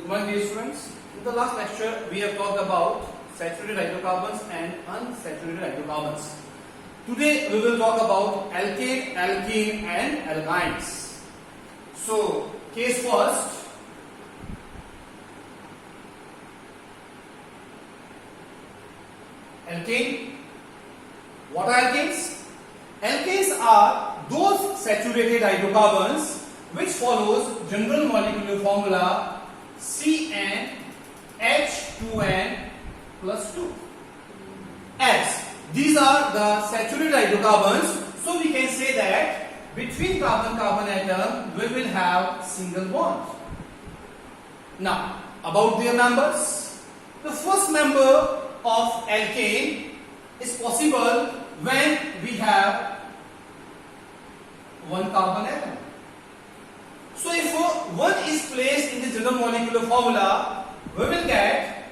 Good morning, dear students. In the last lecture, we have talked about saturated hydrocarbons and unsaturated hydrocarbons. Today, we will talk about alkane, alkene, and alkynes. So, case first. Alkane. What are alkanes? Alkanes are those saturated hydrocarbons which follows general molecular formula CnH2n plus 2. As these are the saturated hydrocarbons, so we can say that between carbon-carbon atom we will have single bond. Now, about their members. The first member of alkane is possible when we have one carbon atom. So if one is placed in the general molecular formula, we will get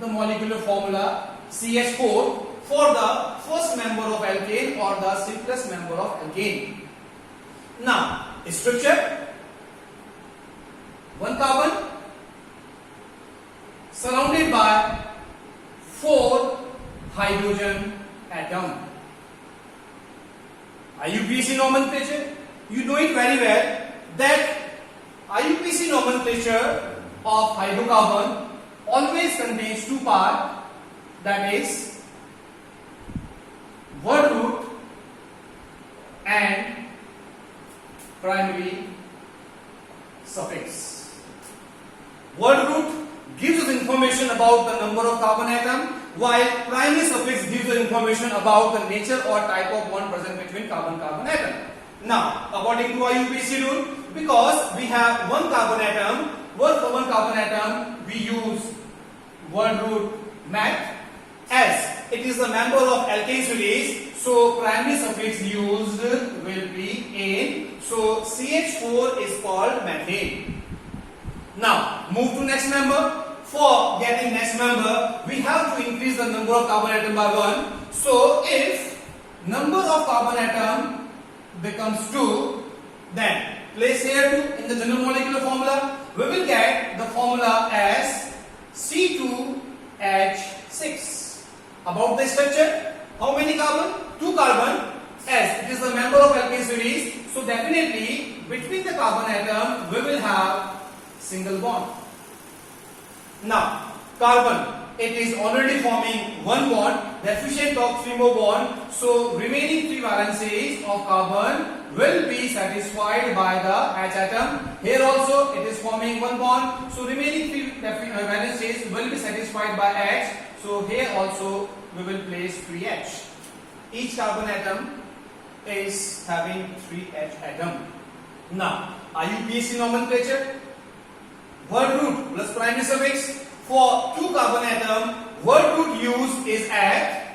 the molecular formula CH4 for the first member of alkane or the simplest member of alkane. Now, structure: one carbon surrounded by 4 hydrogen atom. IUPAC nomenclature, you know it very well that IUPAC nomenclature of hydrocarbon always contains 2 parts, that is word root and primary suffix. Word root gives us information about the number of carbon atom, while primary suffix gives us information about the nature or type of bond present between carbon-carbon atom. Now, according to IUPAC rule, because we have one carbon atom, for one carbon atom we use word root mat, as it is a member of alkane series, so primary suffix used will be ane, so CH4 is called methane. Now, move to next member. For getting next member, we have to increase the number of carbon atom by 1. So, if number of carbon atom becomes 2, then place here 2 in the general molecular formula. We will get the formula as C2H6. About the structure, how many carbon? 2 carbon, as it is a member of alkane series. So, definitely between the carbon atom we will have single bond. Now, carbon, it is already forming one bond, deficient of 3 more bonds, so remaining 3 valencies of carbon will be satisfied by the H atom. Here also it is forming one bond, so remaining 3 valencies will be satisfied by H, so here also we will place 3H. Each carbon atom is having 3H atom. Now, IUPAC nomenclature: word root plus primary suffix. For 2 carbon atom, word root used is at.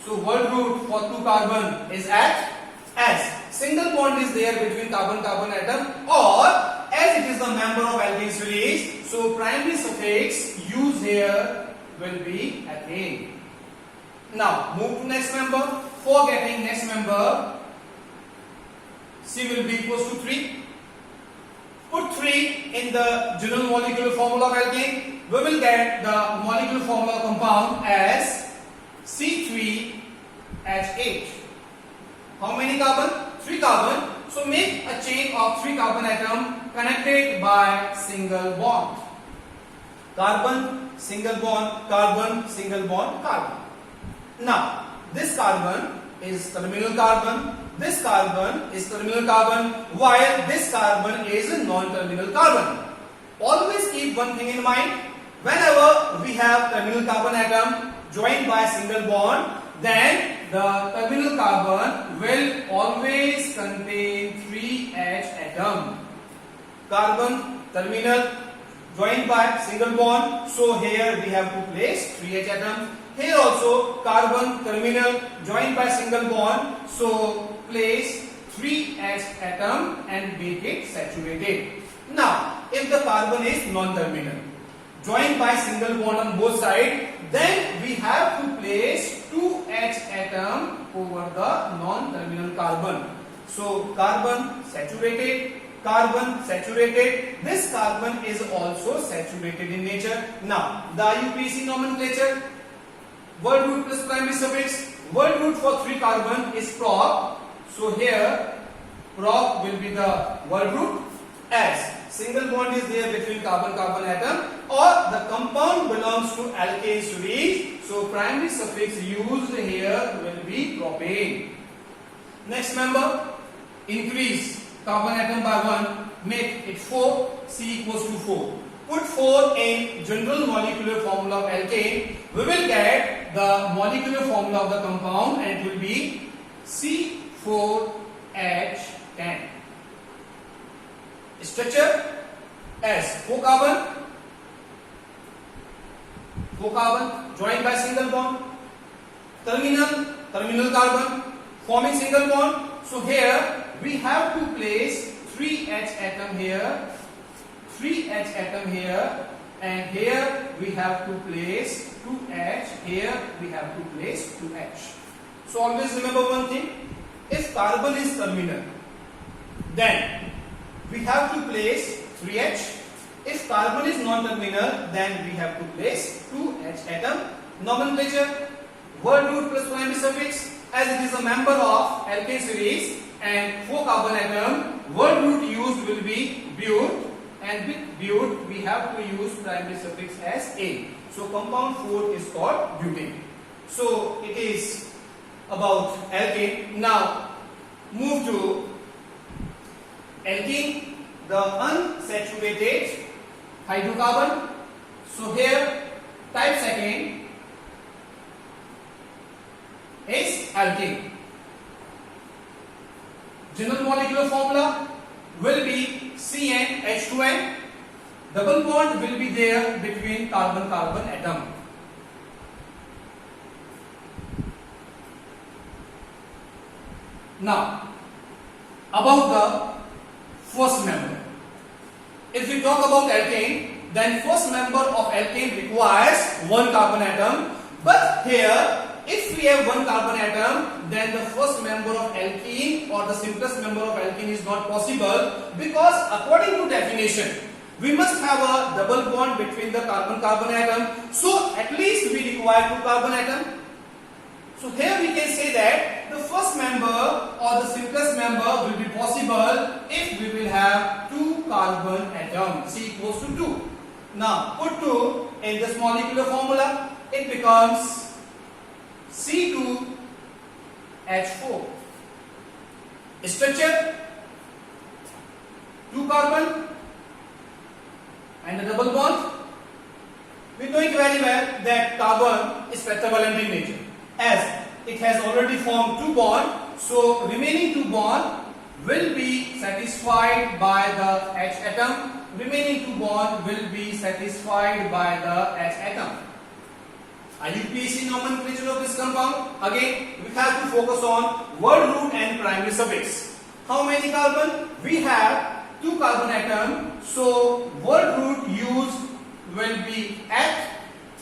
So word root for 2 carbon is at, as single bond is there between carbon-carbon atom, or as it is the member of alkane series, so primary suffix used here will be ethane. Now move to next member. For getting next member, C will be equals to 3. Put 3 in the general molecular formula of alkane. We will get the molecular formula compound as C3H8. How many carbon? 3 carbon. So make a chain of 3 carbon atom connected by single bond. Carbon, single bond, carbon, single bond, carbon. Now, this carbon is terminal carbon. This carbon is terminal carbon, while this carbon is a non-terminal carbon. Always keep one thing in mind: whenever we have terminal carbon atom joined by a single bond, then the terminal carbon will always contain 3H atom. Carbon terminal joined by single bond, so here we have to place 3H atom. Here also carbon terminal joined by single bond, so place 3H atom and make it saturated. Now, if the carbon is non-terminal, joined by single bond on both sides, then we have to place 2H atom over the non-terminal carbon. So carbon saturated, carbon saturated. This carbon is also saturated in nature. Now, the IUPAC nomenclature, word root plus primary suffix. Word root for 3 carbon is prop. So here, prop will be the word root, as single bond is there between carbon-carbon atom, or the compound belongs to alkane series. So primary suffix used here will be propane. Next member, increase carbon atom by 1, make it 4, C equals to 4. Put 4 in general molecular formula of alkane, we will get the molecular formula of the compound, and it will be C4H10. Structure as 4 carbon joined by single bond, terminal carbon forming single bond. So here we have to place 3H atom here, 3H atom here, and here we have to place 2H, here we have to place 2H. So always remember one thing, if carbon is terminal, then we have to place 3H. If carbon is non-terminal, then we have to place 2H atom. Nomenclature, word root plus primary suffix, as it is a member of alkane series and 4 carbon atom, word root used will be but, and with but we have to use primary suffix as A. So compound 4 is called butane. So it is about alkane. Now move to alkene, the unsaturated hydrocarbon. So here type second is alkene. General molecular formula will be CnH2n. Double bond will be there between carbon-carbon atom. Now, about the first member. If we talk about alkane, then first member of alkane requires 1 carbon atom. But here, if we have 1 carbon atom, then the first member of alkene or the simplest member of alkene is not possible, because according to definition, we must have a double bond between the carbon-carbon atom. So at least we require 2 carbon atom. So here we can say that the first member or the simplest member will be possible if we will have 2 carbon atoms, C equals to 2. Now put 2 in this molecular formula, it becomes C2H4. Structure, 2 carbon and a double bond. We know it very well that carbon is pentavalent in nature, as it has already formed 2 bonds. So remaining 2 bonds will be satisfied by the H atom. Remaining 2 bonds will be satisfied by the H atom. IUPAC nomenclature of this compound. Again, we have to focus on word root and primary suffix. How many carbon? We have 2 carbon atom. So word root used will be H,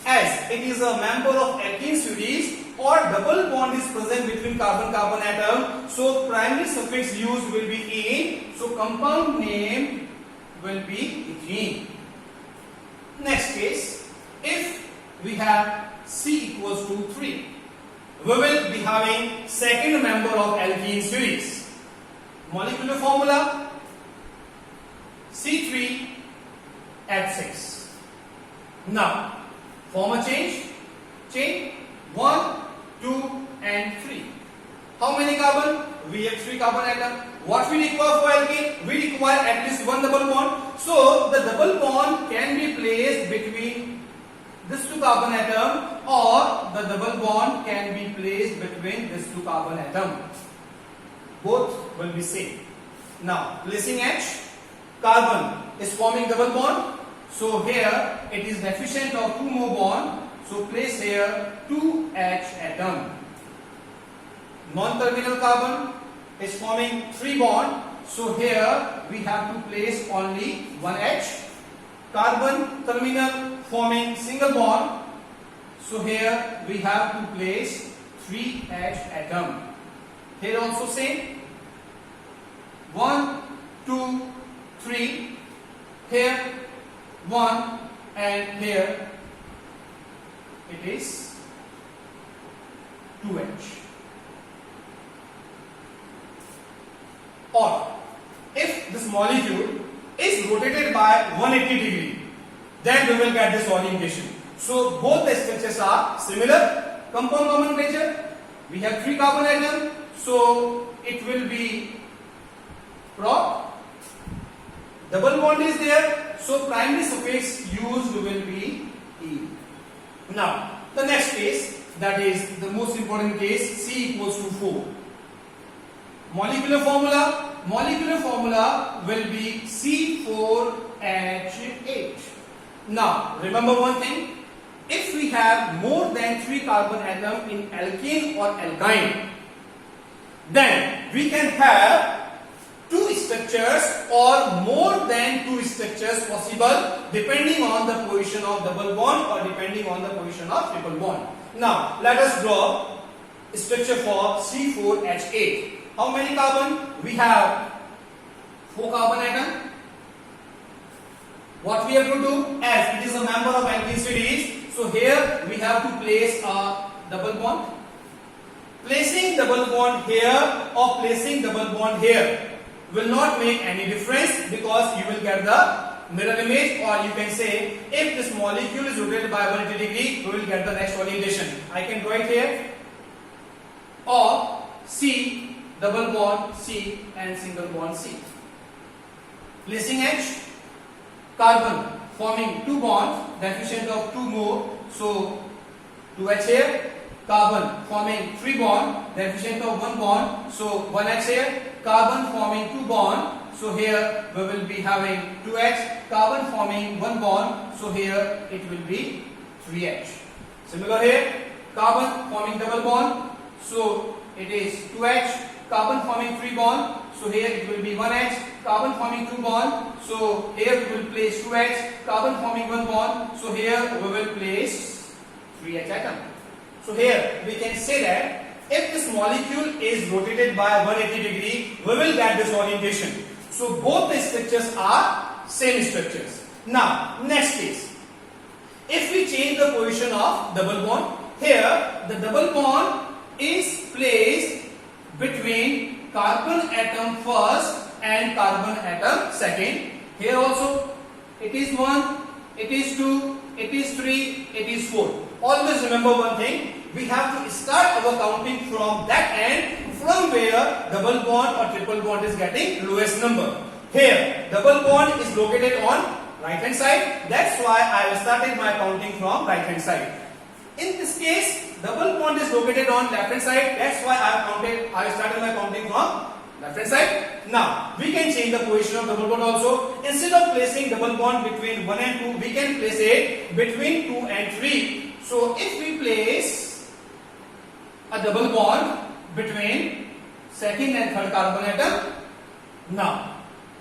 as it is a member of alkene series, or double bond is present between carbon-carbon atom. So primary suffix used will be ene. So compound name will be ethene. Next case, if we have C equals to 3, we will be having second member of alkene series. Molecular formula C3H6. Now form a chain 1, 2 and 3. How many carbon? We have 3 carbon atom. What we require for alkene? We require at least 1 double bond. So the double bond can be placed between this 2 carbon atom, or the double bond can be placed between this 2 carbon atom. Both will be same. Now placing H, carbon is forming double bond. So here it is deficient of 2 more bond. So place here 2H atom. Non-terminal carbon is forming 3 bond. So here we have to place only 1H. Carbon terminal forming single bond. So here we have to place 3H atom. Here also same. 1, 2 here 1 and here it is 2H. Or if this molecule is rotated by 180 degree, then we will get this orientation. So both the structures are similar. Compound nomenclature, we have 3 carbon atoms, so it will be prop. Double bond is there, so primary suffix used will be E. Now the next case, that is the most important case, C equals to 4. Molecular formula will be C4H8. Now remember one thing, if we have more than 3 carbon atoms in alkane or alkyne, then we can have 2 structures or more than 2 structures possible depending on the position of double bond or depending on the position of triple bond. Now let us draw structure for C4H8. How many carbon? We have 4 carbon atoms. What we have to do, as it is a member of alkene series, so here we have to place a double bond. Placing double bond here or placing double bond here will not make any difference, because you will get the mirror image, or you can say if this molecule is rotated by 180 degree, we will get the next orientation. I can draw it here, or C, double bond C and single bond C. Placing H, carbon forming 2 bonds deficient of 2 more, so 2H here. Carbon forming 3 bonds deficient of 1 bond, so 1H here. Carbon forming 2 bonds, so here we will be having 2H. Carbon forming 1 bond, so here it will be 3H. Similar here, carbon forming double bond, so it is 2H. Carbon forming 3 bond, so here it will be 1H. Carbon forming 2 bond, so here we will place 2H. Carbon forming 1 bond, so here we will place 3H atom. So here we can say that if this molecule is rotated by 180 degree, we will get this orientation. So both the structures are same structures. Now next case, if we change the position of double bond, here the double bond is placed between carbon atom first and carbon atom second. Here also it is 1, it is 2, it is 3, it is 4. Always remember one thing, we have to start our counting from that end, from where double bond or triple bond is getting lowest number. Here double bond is located on right hand side, that's why I have started my counting from right hand side. In this case, double bond is located on left hand side, that's why I started my counting from left hand side. Now we can change the position of double bond also. Instead of placing double bond between 1 and 2, we can place it between 2 and 3. So if we place a double bond between second and third carbon atom, now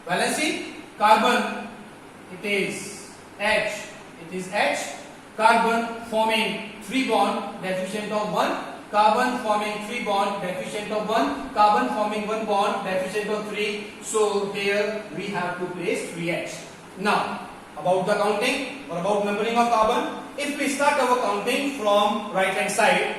valency, carbon it is H, carbon forming 3 bond deficient of 1, carbon forming 3 bond deficient of 1, carbon forming 1 bond deficient of 3, so here we have to place 3H. Now about the counting or about numbering of carbon, if we start our counting from right hand side,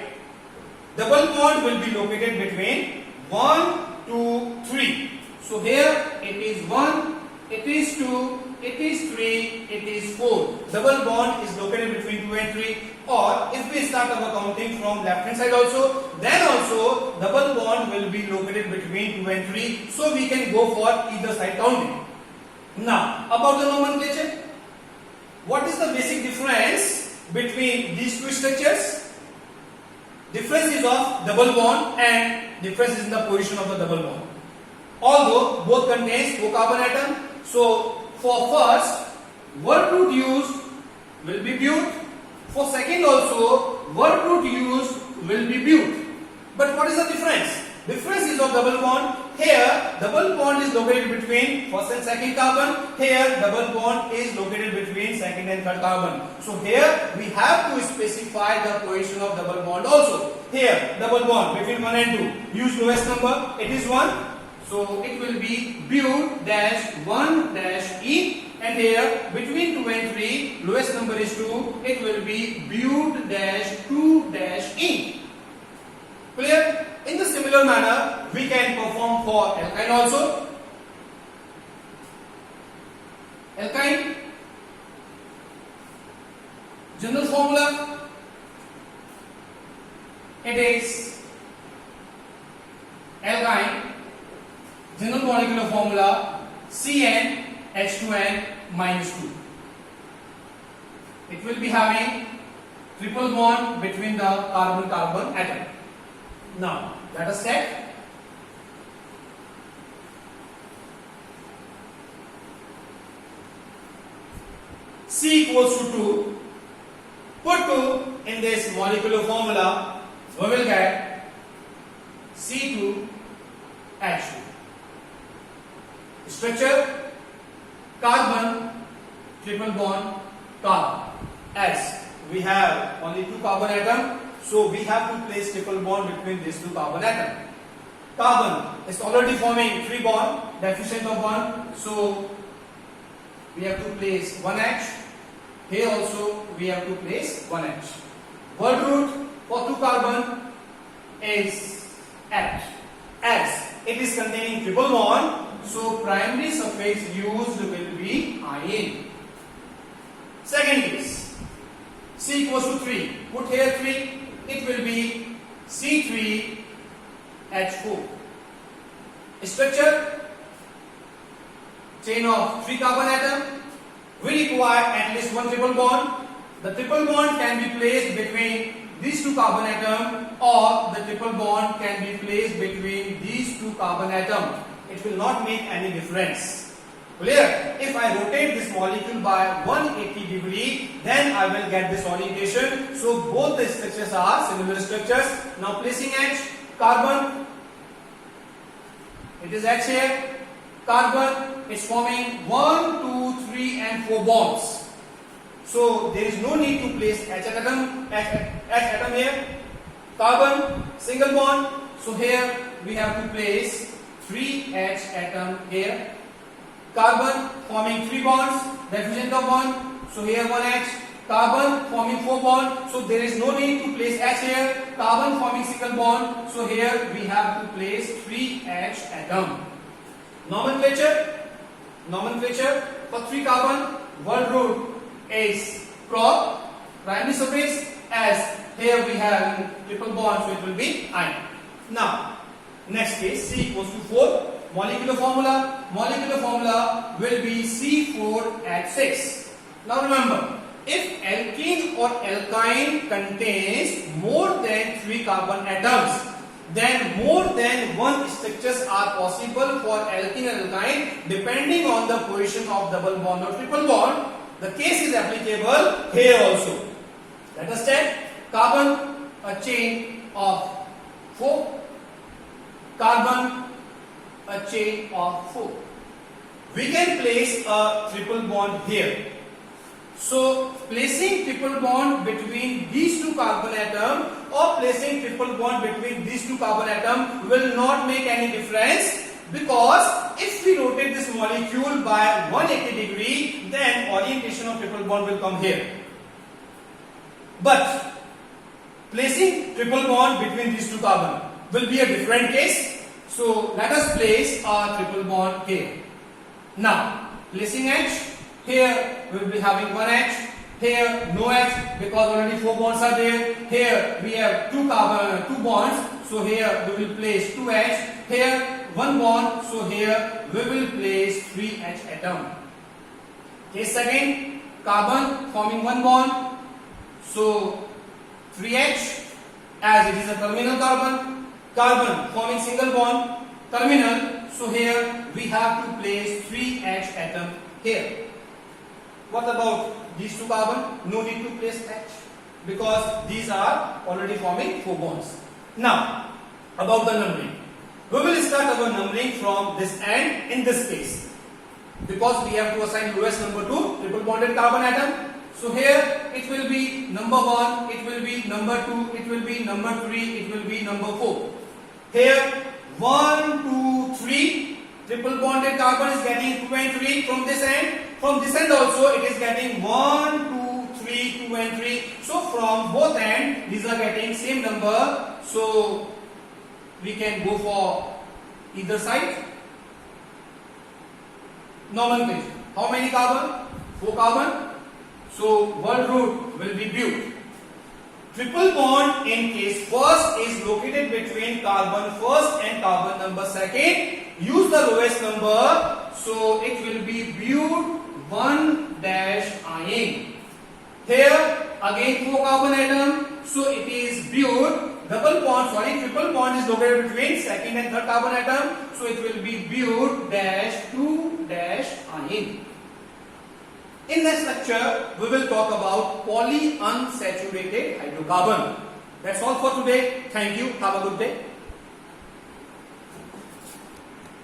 double bond will be located between 1, 2, 3. So here it is 1, it is 2, it is 3, it is 4. Double bond is located between 2 and 3. Or if we start our counting from left hand side also, then also double bond will be located between 2 and 3. So we can go for either side counting. Now about the nomenclature, what is the basic difference between these two structures? Difference is of double bond and difference is in the position of the double bond. Although both contains 4 carbon atom, so for first word root used will be but. For second also word root used will be but. But what is the difference? Difference is of double bond. Here double bond is located between first and second carbon. Here double bond is located between second and third carbon. So here we have to specify the position of double bond also. Here double bond between 1 and 2. Use lowest number. It is 1. So it will be but dash 1 dash E, and here between 2 and 3, lowest number is 2. It will be but-2-ene. Clear? In the similar manner, we can perform for alkyne also. Alkyne, general formula, it is alkyne, general molecular formula CnH2n minus 2. It will be having triple bond between the carbon-carbon atom. Now, let us check. C equals to 2. Put 2 in this molecular formula, we will get C2H2. Structure: carbon, triple bond, carbon. As we have only 2 carbon atoms, so we have to place triple bond between these 2 carbon atoms. Carbon is already forming 3 bond, deficient of 1, so we have to place 1H. Here also we have to place 1H. Word root for 2 carbon is H. As it is containing triple bond, so primary suffix used will be -ine. Second case, C equals to 3. Put here 3. It will be C3H4. Structure: chain of 3 carbon atom. We require at least 1 triple bond. The triple bond can be placed between these 2 carbon atoms, or the triple bond can be placed between these 2 carbon atoms. It will not make any difference. Clear? If I rotate this molecule by 180 degree, then I will get this orientation. So both the structures are similar structures. Now placing H, carbon, it is H here. Carbon is forming 1, 2, 3 and 4 bonds. So there is no need to place H atom here. Carbon, single bond. So here we have to place 3H atom here. Carbon forming 3 bonds, deficient of 1. So here 1H. Carbon forming 4 bonds. So there is no need to place H here. Carbon forming single bond. So here we have to place 3H atom. Nomenclature for 3 carbon, word root is prop, primary suffix, as here we have triple bond, so it will be -ine. Now, next case, C equals to 4. Molecular formula will be C4H6. Now remember, if alkene or alkyne contains more than 3 carbon atoms, then more than 1 structures are possible for alkene and alkyne depending on the position of double bond or triple bond. The case is applicable here also. Let us check. Carbon, a chain of 4. Carbon, a chain of 4. We can place a triple bond here. So placing triple bond between these 2 carbon atoms or placing triple bond between these 2 carbon atoms will not make any difference, because if we rotate this molecule by 180 degree, then orientation of triple bond will come here. But placing triple bond between these 2 carbon will be a different case. So let us place a triple bond here. Now placing H, here we will be having 1H, here no H because already 4 bonds are there. Here we have 2 bonds, so here we will place 2H. Here 1 bond, so here we will place 3H atom. Case second, carbon forming 1 bond, so 3H, as it is a terminal carbon. Carbon forming single bond, terminal, so here we have to place 3H atom here. What about these 2 carbon? No need to place H because these are already forming 4 bonds. Now about the numbering, we will start our numbering from this end in this case, because we have to assign lowest number to triple bonded carbon atom. So here it will be number 1, it will be number 2, it will be number 3, it will be number 4. Here 1, 2, 3, triple bonded carbon is getting 2 and 3 from this end. From this end also it is getting 1, 2, 3, 2 and 3. So from both ends these are getting same number. So we can go for either side. Nomenclature. How many carbon? 4 carbon. So word root will be but. Triple bond in case first is located between carbon first and carbon number second. Use the lowest number. So it will be but 1 dash ion. Here again 4 carbon atom. So it is but triple bond is located between second and third carbon atom. So it will be but dash 2 dash ion. In next lecture, we will talk about polyunsaturated hydrocarbon. That's all for today. Thank you. Have a good day.